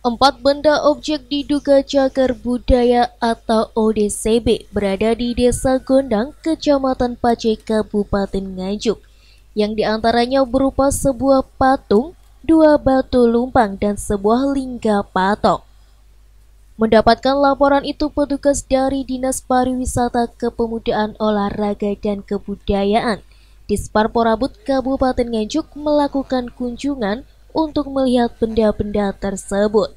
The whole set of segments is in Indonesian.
Empat benda objek diduga cagar budaya atau ODCB berada di Desa Gondang, Kecamatan Pace, Kabupaten Nganjuk, yang diantaranya berupa sebuah patung, dua batu lumpang, dan sebuah lingga patok. Mendapatkan laporan itu, petugas dari Dinas Pariwisata, Kepemudaan, Olahraga, dan Kebudayaan Disparporabud Kabupaten Nganjuk melakukan kunjungan untuk melihat benda-benda tersebut.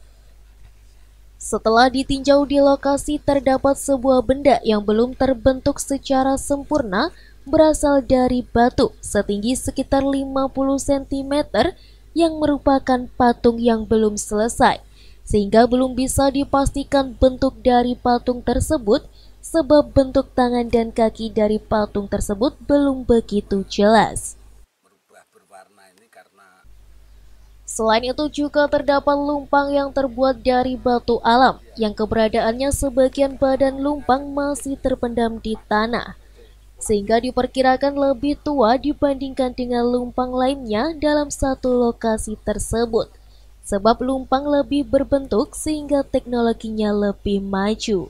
Setelah ditinjau di lokasi, terdapat sebuah benda yang belum terbentuk secara sempurna berasal dari batu setinggi sekitar 50 cm yang merupakan patung yang belum selesai, sehingga belum bisa dipastikan bentuk dari patung tersebut sebab bentuk tangan dan kaki dari patung tersebut belum begitu jelas. Selain itu juga terdapat lumpang yang terbuat dari batu alam, yang keberadaannya sebagian badan lumpang masih terpendam di tanah, sehingga diperkirakan lebih tua dibandingkan dengan lumpang lainnya dalam satu lokasi tersebut, sebab lumpang lebih berbentuk sehingga teknologinya lebih maju.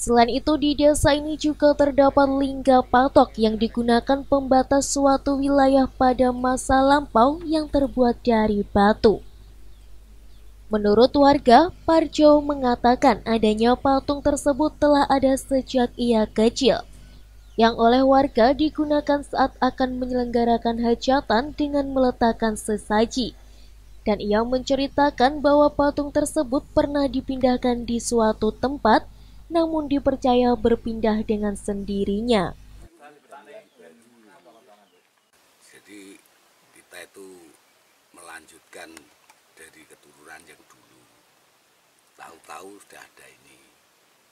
Selain itu, di desa ini juga terdapat lingga patok yang digunakan pembatas suatu wilayah pada masa lampau yang terbuat dari batu. Menurut warga, Parjo mengatakan adanya patung tersebut telah ada sejak ia kecil, yang oleh warga digunakan saat akan menyelenggarakan hajatan dengan meletakkan sesaji. Dan ia menceritakan bahwa patung tersebut pernah dipindahkan di suatu tempat, namun dipercaya berpindah dengan sendirinya. Jadi kita itu melanjutkan dari keturunan yang dulu. Tahu-tahu sudah ada ini.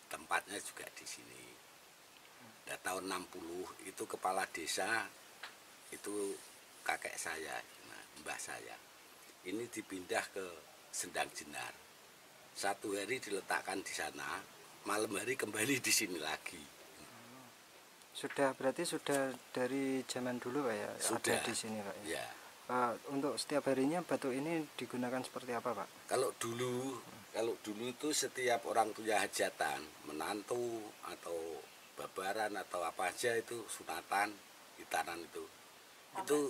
Tempatnya juga di sini. Nah, tahun 60 itu kepala desa itu kakek saya, mbah saya. Ini dipindah ke Sendang Jenar. Satu hari diletakkan di sana, malam hari kembali di sini lagi. Berarti sudah dari zaman dulu Pak ya? Sudah. Ada di sini Pak ya. Untuk setiap harinya batu ini digunakan seperti apa Pak? Kalau dulu itu setiap orang punya hajatan, menantu atau babaran atau apa aja itu sunatan, hitanan itu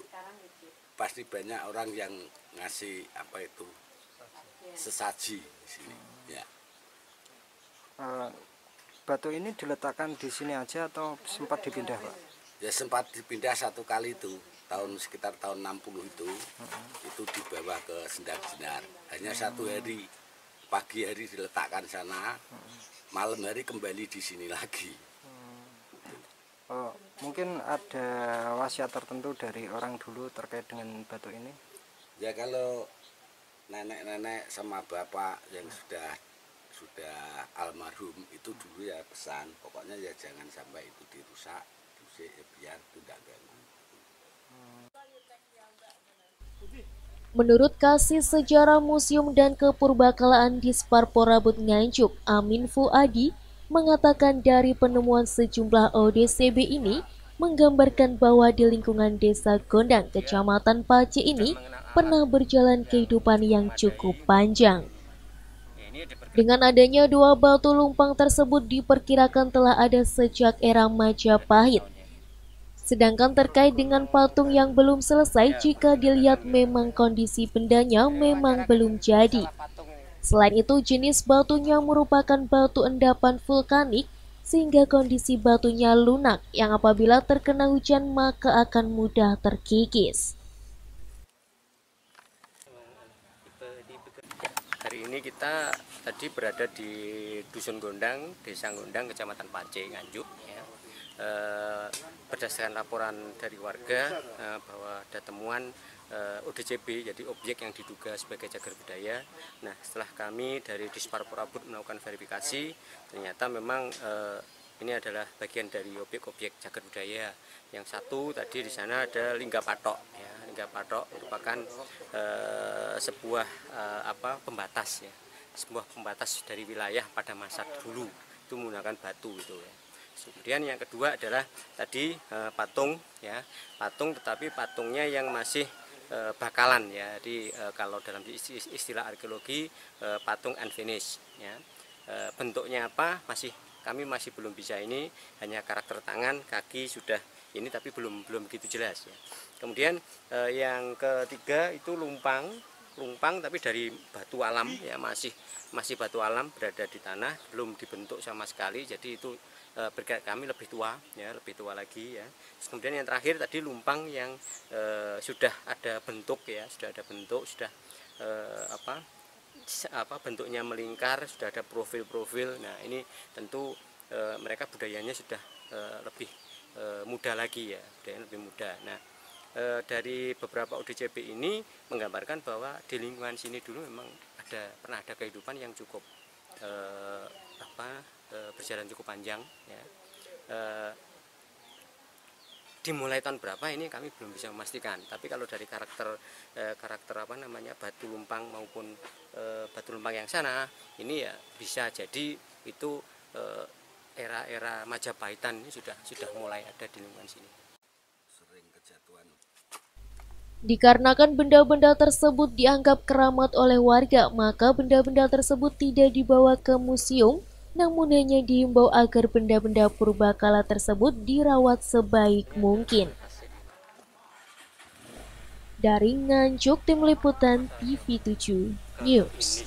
pasti banyak orang yang ngasih apa itu sesaji di sini. Ya. Batu ini diletakkan di sini aja atau sempat dipindah Pak? Ya sempat dipindah satu kali itu, sekitar tahun 60 itu dibawa ke Sendang Jenar. Hanya satu hari, pagi hari diletakkan sana, malam hari kembali di sini lagi. Mungkin ada wasiat tertentu dari orang dulu terkait dengan batu ini? Ya kalau nenek-nenek sama bapak yang sudah almarhum itu dulu ya pesan, pokoknya ya jangan sampai itu dirusak, ya biar tidak ganggu. Menurut Kasih Sejarah Museum dan Kepurbakalaan Disparporabud Nganjuk, Amin Fuadi, mengatakan dari penemuan sejumlah ODCB ini menggambarkan bahwa di lingkungan Desa Gondang, Kecamatan Pace ini pernah berjalan kehidupan yang cukup panjang. Dengan adanya dua batu lumpang tersebut diperkirakan telah ada sejak era Majapahit. Sedangkan terkait dengan patung yang belum selesai, jika dilihat memang kondisi bendanya memang belum jadi. Selain itu, jenis batunya merupakan batu endapan vulkanik, sehingga kondisi batunya lunak yang apabila terkena hujan maka akan mudah terkikis. Hari ini kita tadi berada di Dusun Gondang, Desa Gondang, Kecamatan Pace, Nganjuk. Ya. Berdasarkan laporan dari warga bahwa ada temuan ODCB, jadi objek yang diduga sebagai cagar budaya. Nah, setelah kami dari Disparporabud melakukan verifikasi, ternyata memang ini adalah bagian dari objek-objek cagar budaya. Yang satu tadi di sana ada lingga patok. Ya. Lingga patok merupakan sebuah pembatas, ya, sebuah pembatas dari wilayah pada masa dulu itu menggunakan batu itu. Ya. Kemudian yang kedua adalah tadi patung, ya, patung, tetapi patungnya yang masih bakalan ya. Jadi kalau dalam istilah arkeologi patung unfinished ya. Bentuknya apa kami masih belum bisa, ini hanya karakter tangan, kaki sudah ini, tapi belum begitu jelas ya. Kemudian yang ketiga itu lumpang tapi dari batu alam ya, masih batu alam berada di tanah, belum dibentuk sama sekali. Jadi itu berkat kami lebih tua ya, lebih tua lagi ya. Kemudian yang terakhir tadi lumpang yang sudah ada bentuk ya, sudah ada bentuk, sudah bentuknya melingkar, sudah ada profil-profil. Nah ini tentu mereka budayanya sudah lebih muda lagi ya, budayanya lebih muda. Nah dari beberapa ODCB ini menggambarkan bahwa di lingkungan sini dulu memang pernah ada kehidupan yang cukup berjalan cukup panjang ya. Dimulai tahun berapa ini kami belum bisa memastikan, tapi kalau dari karakter batu lumpang maupun batu lumpang yang sana ini ya bisa jadi itu era Majapahitan ini sudah mulai ada di lingkungan sini. Sering kejatuhan. Dikarenakan benda-benda tersebut dianggap keramat oleh warga, maka benda-benda tersebut tidak dibawa ke museum, namun hanya diimbau agar benda-benda purbakala tersebut dirawat sebaik mungkin. Dari Nganjuk, Tim Liputan TV7 News.